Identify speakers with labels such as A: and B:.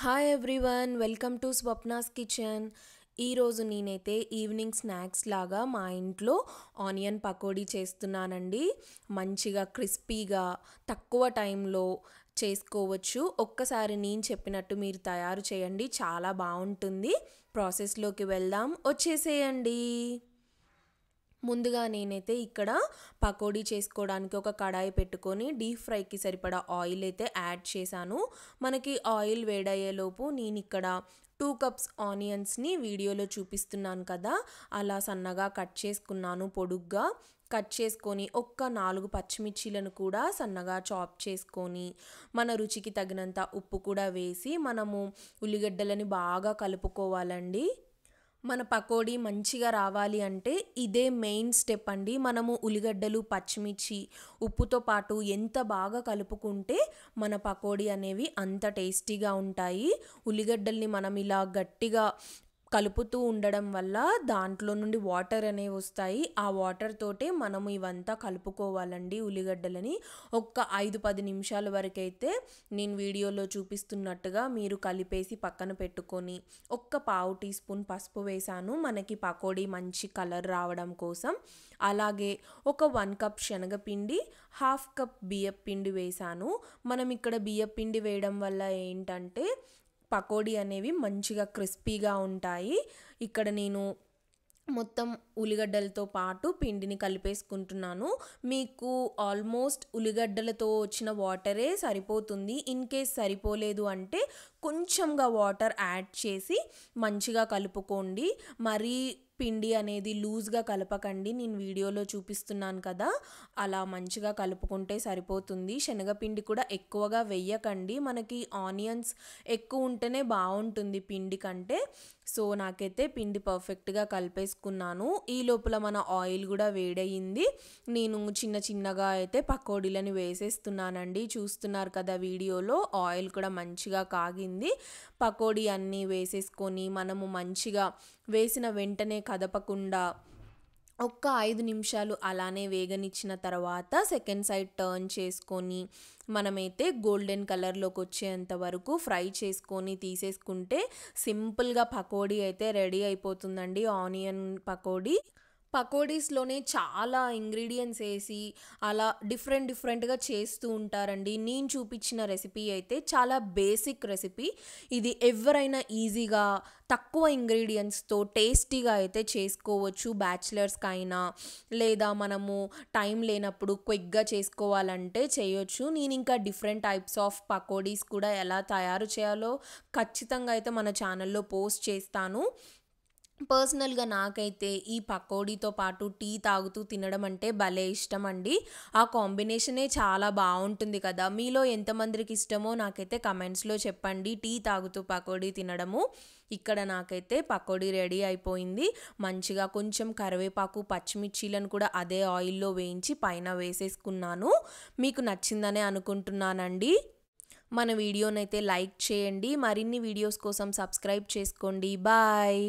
A: Hi everyone, welcome to Swapna's kitchen. ఈరోజు నేనైతే evening snacks లాగా మా ఇంట్లో ఆనియన్ పకోడీ చేస్తున్నానండి. మంచిగా క్రిస్పీగా తక్కువ టైంలో చేసుకోవచ్చు. ఒక్కసారి నేను చెప్పినట్టు మీరు తయారు చేయండి, చాలా బాగుంటుంది. ప్రాసెస్లోకి వెళ్దాం, వచ్చేసేయండి. ముందుగా నేనైతే ఇక్కడ పకోడీ చేసుకోవడానికి ఒక కడాయి పెట్టుకొని డీప్ ఫ్రైకి సరిపడా ఆయిల్ అయితే యాడ్ చేశాను. మనకి ఆయిల్ వేడయ్యేలోపు నేను ఇక్కడ 2 కప్స్ ఆనియన్స్ని వీడియోలో చూపిస్తున్నాను కదా, అలా సన్నగా కట్ చేసుకున్నాను. పొడుగ్గా కట్ చేసుకొని ఒక్క 4 పచ్చిమిర్చీలను కూడా సన్నగా చాప్ చేసుకొని మన రుచికి తగినంత ఉప్పు కూడా వేసి మనము ఉల్లిగడ్డలని బాగా కలుపుకోవాలండి. మన పకోడీ మంచిగా రావాలి అంటే ఇదే మెయిన్ స్టెప్ అండి. మనము ఉల్లిగడ్డలు, పచ్చిమిర్చి, ఉప్పుతో పాటు ఎంత బాగా కలుపుకుంటే మన పకోడీ అనేవి అంత టేస్టీగా ఉంటాయి. ఉల్లిగడ్డల్ని మనం ఇలా గట్టిగా కలుపుతూ ఉండడం వల్ల దాంట్లో నుండి వాటర్ అనేవి వస్తాయి. ఆ వాటర్ తోటే మనము ఇవంతా కలుపుకోవాలండి. ఉల్లిగడ్డలని ఒక్క 5-10 నిమిషాల వరకు అయితే నేను వీడియోలో చూపిస్తున్నట్టుగా మీరు కలిపేసి పక్కన పెట్టుకొని ఒక్క పావు టీ స్పూన్ పసుపు వేసాను, మనకి పకోడీ మంచి కలర్ రావడం కోసం. అలాగే ఒక 1 కప్ శనగపిండి, 1/2 కప్ బియ్యపిండి వేసాను. మనం ఇక్కడ బియ్యపిండి వేయడం వల్ల ఏంటంటే పకోడీ అనేవి మంచిగా క్రిస్పీగా ఉంటాయి. ఇక్కడ నేను మొత్తం ఉల్లిగడ్డలతో పాటు పిండిని కలిపేసుకుంటున్నాను. మీకు ఆల్మోస్ట్ ఉల్లిగడ్డలతో వచ్చిన వాటరే సరిపోతుంది. ఇన్ కేస్ సరిపోలేదు అంటే కొంచెంగా వాటర్ యాడ్ చేసి మంచిగా కలుపుకోండి. మరీ పిండి అనేది లూజ్గా కలపకండి, నేను వీడియోలో చూపిస్తున్నాను కదా, అలా మంచిగా కలుపుకుంటే సరిపోతుంది. శనగపిండి కూడా ఎక్కువగా వెయ్యకండి, మనకి ఆనియన్స్ ఎక్కువ ఉంటేనే బాగుంటుంది పిండి కంటే. సో నాకైతే పిండి పర్ఫెక్ట్గా కలిపేసుకున్నాను. ఈ లోపల మన ఆయిల్ కూడా వేడయింది. నేను చిన్న చిన్నగా అయితే పకోడీలని వేసేస్తున్నానండి. చూస్తున్నారు కదా వీడియోలో, ఆయిల్ కూడా మంచిగా కాగింది. పకోడీ అన్నీ వేసేసుకొని మనము మంచిగా వేసిన వెంటనే కదపకుండా ఒక్క 5 నిమిషాలు అలానే వేగనిచ్చిన తర్వాత సెకండ్ సైడ్ టర్న్ చేసుకొని మనమైతే గోల్డెన్ కలర్లోకి వచ్చేంత వరకు ఫ్రై చేసుకొని తీసేసుకుంటే సింపుల్గా పకోడీ అయితే రెడీ అయిపోతుందండి. ఆనియన్ పకోడీ. పకోడీస్లోనే చాలా ఇంగ్రీడియంట్స్ వేసి అలా డిఫరెంట్గా చేస్తూ ఉంటారండి. నేను చూపించిన రెసిపీ అయితే చాలా బేసిక్ రెసిపీ. ఇది ఎవరైనా ఈజీగా తక్కువ ఇంగ్రీడియంట్స్తో టేస్టీగా అయితే చేసుకోవచ్చు. బ్యాచిలర్స్కి అయినా లేదా మనము టైం లేనప్పుడు క్విక్గా చేసుకోవాలంటే చేయొచ్చు. నేను ఇంకా డిఫరెంట్ టైప్స్ ఆఫ్ పకోడీస్ కూడా ఎలా తయారు చేయాలో ఖచ్చితంగా అయితే మన ఛానల్లో పోస్ట్ చేస్తాను. పర్సనల్గా నాకైతే ఈ పకోడీతో పాటు టీ తాగుతూ తినడం అంటే భలే ఇష్టం అండి. ఆ కాంబినేషనే చాలా బాగుంటుంది కదా. మీలో ఎంతమందికి ఇష్టమో నాకైతే కమెంట్స్లో చెప్పండి, టీ తాగుతూ పకోడీ తినడము. ఇక్కడ నాకైతే పకోడీ రెడీ అయిపోయింది. మంచిగా కొంచెం కరివేపాకు, పచ్చిమిర్చీలను కూడా అదే ఆయిల్లో వేయించి పైన వేసేసుకున్నాను. మీకు నచ్చిందనే అనుకుంటున్నానండి. మన వీడియోనైతే లైక్ చేయండి, మరిన్ని వీడియోస్ కోసం సబ్స్క్రైబ్ చేసుకోండి. బాయ్.